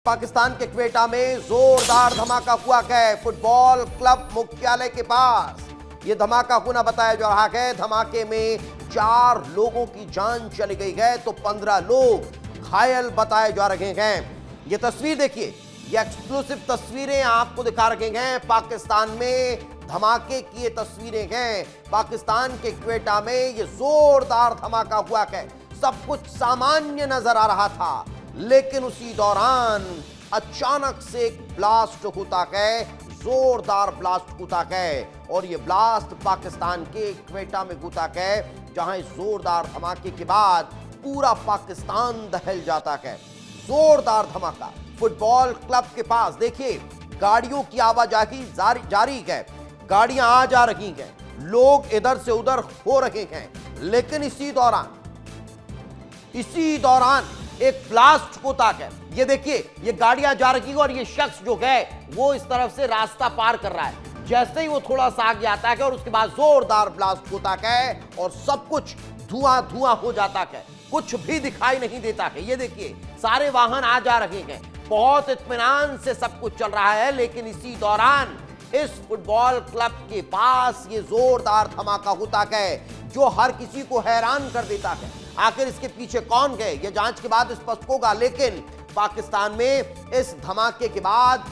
पाकिस्तान के क्वेटा में जोरदार धमाका हुआ है फुटबॉल क्लब मुख्यालय के पास। यह धमाका होना बताया जा रहा है। धमाके में 4 लोगों की जान चली गई है तो 15 लोग घायल बताए जा रहे हैं। यह तस्वीर देखिए, ये एक्सक्लूसिव तस्वीरें आपको दिखा रहे हैं। पाकिस्तान में धमाके की ये तस्वीरें हैं। पाकिस्तान के क्वेटा में ये जोरदार धमाका हुआ है। सब कुछ सामान्य नजर आ रहा था, लेकिन उसी दौरान अचानक से एक ब्लास्ट होता है, जोरदार ब्लास्ट होता है। और यह ब्लास्ट पाकिस्तान के क्वेटा में होता है, जहां इस जोरदार धमाके के बाद पूरा पाकिस्तान दहल जाता है। जोरदार धमाका फुटबॉल क्लब के पास। देखिए, गाड़ियों की आवाजाही जारी है, गाड़ियां आ जा रही हैं, लोग इधर से उधर हो रहे हैं। लेकिन इसी दौरान एक ब्लास्ट होता है। ये देखिए, ये गाड़ियां जा रही है और ये शख्स जो है वो इस तरफ से रास्ता पार कर रहा है। जैसे ही वो थोड़ा सा आगे आता है और उसके बाद जोरदार ब्लास्ट होता है और सब कुछ धुआं धुआं हो जाता है, कुछ भी दिखाई नहीं देता है। ये देखिए, सारे वाहन आ जा रहे हैं, बहुत इत्मीनान से सब कुछ चल रहा है। लेकिन इसी दौरान इस फुटबॉल क्लब के पास ये जोरदार धमाका होता है, जो हर किसी को हैरान कर देता है। आखिर इसके पीछे कौन गए, ये जांच के बाद स्पष्ट होगा। लेकिन पाकिस्तान में इस धमाके के बाद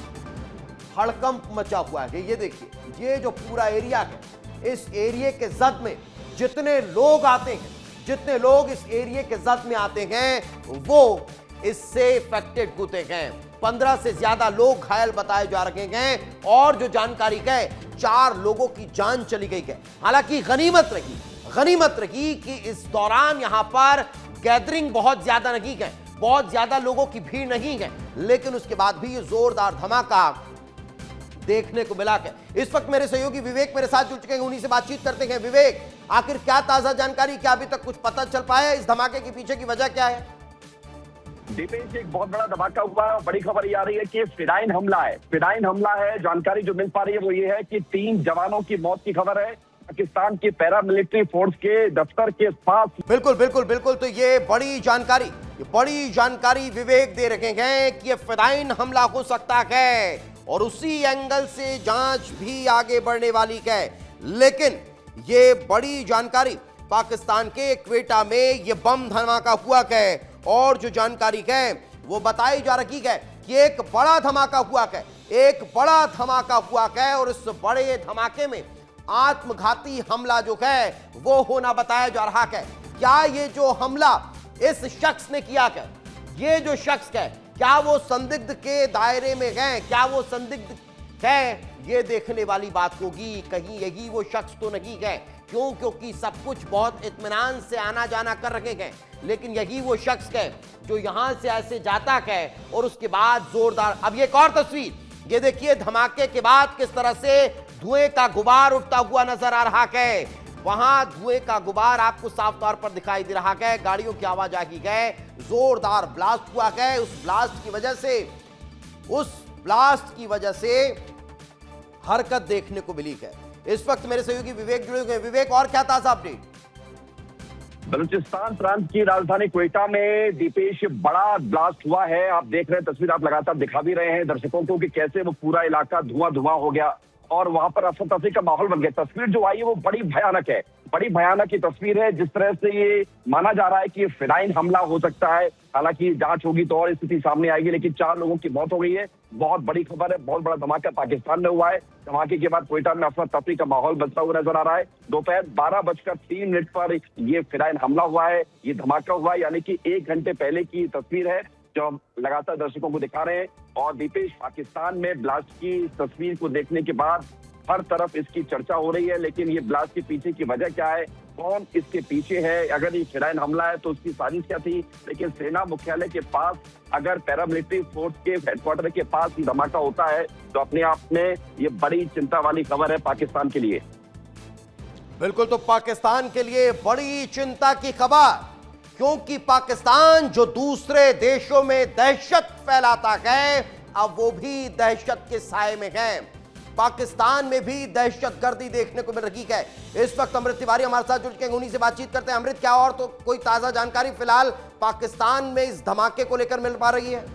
हड़कंप मचा हुआ है। ये देखिए, ये जो पूरा एरिया है, इस एरिया के जद में जितने लोग आते हैं, जितने लोग इस एरिया के जद में आते हैं, वो इससे इफेक्टेड होते हैं। 15 से ज्यादा लोग घायल बताए जा रहे हैं। और जो जानकारी है, 4 लोगों की जान चली गई है। हालांकि गनीमत रही कि इस दौरान यहां पर गैदरिंग बहुत ज्यादा नहीं है, बहुत ज्यादा लोगों की भीड़ नहीं है। लेकिन उसके बाद भी ये जोरदार धमाका देखने को मिला है। इस वक्त मेरे सहयोगी विवेक मेरे साथ जुड़ चुके हैं, उन्हीं से बातचीत करते हैं। विवेक, आखिर क्या ताजा जानकारी, क्या अभी तक कुछ पता चल पाया, इस धमाके के पीछे की वजह क्या है? दीपेश, एक बहुत बड़ा धमाका हुआ है। बड़ी खबर ये आ रही है कि फिदाइन हमला है। जानकारी जो मिल पा रही है वो ये है कि 3 जवानों की मौत की खबर है पाकिस्तान के पैरामिलिट्री फोर्स के दफ्तर के पास। बिल्कुल। तो ये बड़ी जानकारी विवेक दे रहे हैं कि ये फिदाइन हमला हो सकता है और उसी एंगल से जांच भी आगे बढ़ने वाली है। लेकिन ये बड़ी जानकारी, पाकिस्तान के क्वेटा में ये बम धमाका हुआ है और जो जानकारी है वो बताई जा रही है कि एक बड़ा धमाका हुआ है और इस बड़े धमाके में आत्मघाती हमला जो है वो होना बताया जा रहा है। क्या ये जो हमला इस शख्स ने किया है, ये जो शख्स है, क्या वो संदिग्ध के दायरे में है, क्या वो संदिग्ध है, ये देखने वाली बात होगी। कहीं यही वो शख्स तो नहीं है, क्योंकि सब कुछ बहुत इत्मीनान से आना जाना कर रहे हैं। लेकिन यही वो शख्स है जो यहां से ऐसे जाता है और उसके बाद जोरदार। अब ये एक और तस्वीर, ये देखिए, धमाके के बाद किस तरह से धुएं का गुबार उठता हुआ नजर आ रहा है। वहां धुएं का गुबार आपको साफ तौर पर दिखाई दे रहा है, गाड़ियों की आवाजाही है, जोरदार ब्लास्ट हुआ है। उस ब्लास्ट की वजह से हरकत देखने को मिली है। इस वक्त मेरे सहयोगी विवेक जुड़े हुए हैं। विवेक, और क्या ताजा अपडेट? बलूचिस्तान प्रांत की राजधानी क्वेटा में दीपेश बड़ा ब्लास्ट हुआ है। आप देख रहे हैं, तस्वीर आप लगातार दिखा भी रहे हैं दर्शकों को कि कैसे वो पूरा इलाका धुआं हो गया और वहां पर अफरा तफरी का माहौल बन गया। तस्वीर जो आई है वो बड़ी भयानक है, बड़ी भयानक की तस्वीर है। जिस तरह से ये माना जा रहा है कि फिदाइन हमला हो सकता है, हालांकि जांच होगी तो और स्थिति सामने आएगी। लेकिन 4 लोगों की मौत हो गई है। बहुत बड़ी खबर है, बहुत बड़ा धमाका पाकिस्तान में हुआ है। धमाके के बाद क्वेटा में अफरा तफरी का माहौल बनता हुआ नजर आ रहा है। दोपहर 12:03 पर ये फिदाइन हमला हुआ है, ये धमाका हुआ है, यानी कि 1 घंटे पहले की तस्वीर है जो हम लगातार दर्शकों को दिखा रहे हैं। और दीपेश, पाकिस्तान में ब्लास्ट की तस्वीर को देखने के बाद हर तरफ इसकी चर्चा हो रही है। लेकिन ये ब्लास्ट के पीछे की वजह क्या है, कौन इसके पीछे है, अगर ये फिदाइन हमला है तो उसकी साजिश क्या थी? लेकिन सेना मुख्यालय के पास, अगर पैरामिलिट्री फोर्स के हेडक्वार्टर के पास ही धमाका होता है तो अपने आप में ये बड़ी चिंता वाली खबर है पाकिस्तान के लिए। बिल्कुल, तो पाकिस्तान के लिए बड़ी चिंता की खबर, क्योंकि पाकिस्तान जो दूसरे देशों में दहशत फैलाता है, अब वो भी दहशत के साए में है। पाकिस्तान में भी दहशतगर्दी देखने को मिल रही है। इस वक्त अमृत तिवारी हमारे साथ जुड़ के उन्हीं से बातचीत करते हैं। अमृत, क्या और तो कोई ताजा जानकारी फिलहाल पाकिस्तान में इस धमाके को लेकर मिल पा रही है?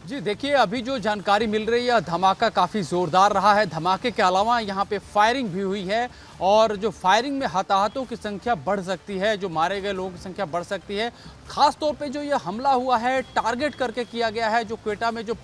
जी देखिए, अभी जो जानकारी मिल रही है, धमाका काफ़ी ज़ोरदार रहा है। धमाके के अलावा यहाँ पे फायरिंग भी हुई है और जो फायरिंग में हताहतों की संख्या बढ़ सकती है, जो मारे गए लोगों की संख्या बढ़ सकती है। खास तौर पे जो ये हमला हुआ है टारगेट करके किया गया है, जो क्वेटा में जो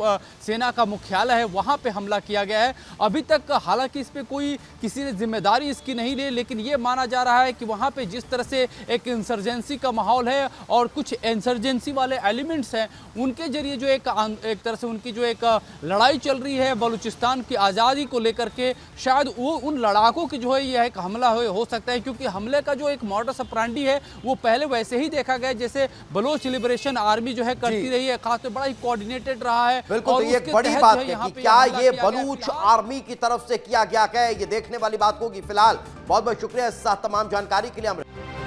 सेना का मुख्यालय है वहाँ पे हमला किया गया है। अभी तक हालांकि इस पे कोई किसी ने जिम्मेदारी इसकी नहीं ली, लेकिन ये माना जा रहा है कि वहाँ पे जिस तरह से एक इंसर्जेंसी का माहौल है और कुछ इंसर्जेंसी वाले एलिमेंट्स हैं, उनके जरिए जो एक तरह से उनकी जो एक लड़ाई चल रही है बलूचिस्तान की आज़ादी को लेकर के, शायद वो उन लड़ाकों की जो है यह एक हमला हो सकता है। क्योंकि हमले का जो एक मॉडस ऑपरेंडी है वो पहले वैसे ही देखा गया जैसे बलोच लिबरेशन आर्मी जो है करती रही है, खासतौर बड़ा ही कोऑर्डिनेटेड रहा है। बिल्कुल, और तो ये एक बड़ी बात है कि क्या ये बलूच आर्मी की तरफ से किया गया है, ये देखने वाली बात होगी। फिलहाल बहुत बहुत शुक्रिया इस तमाम जानकारी के लिए।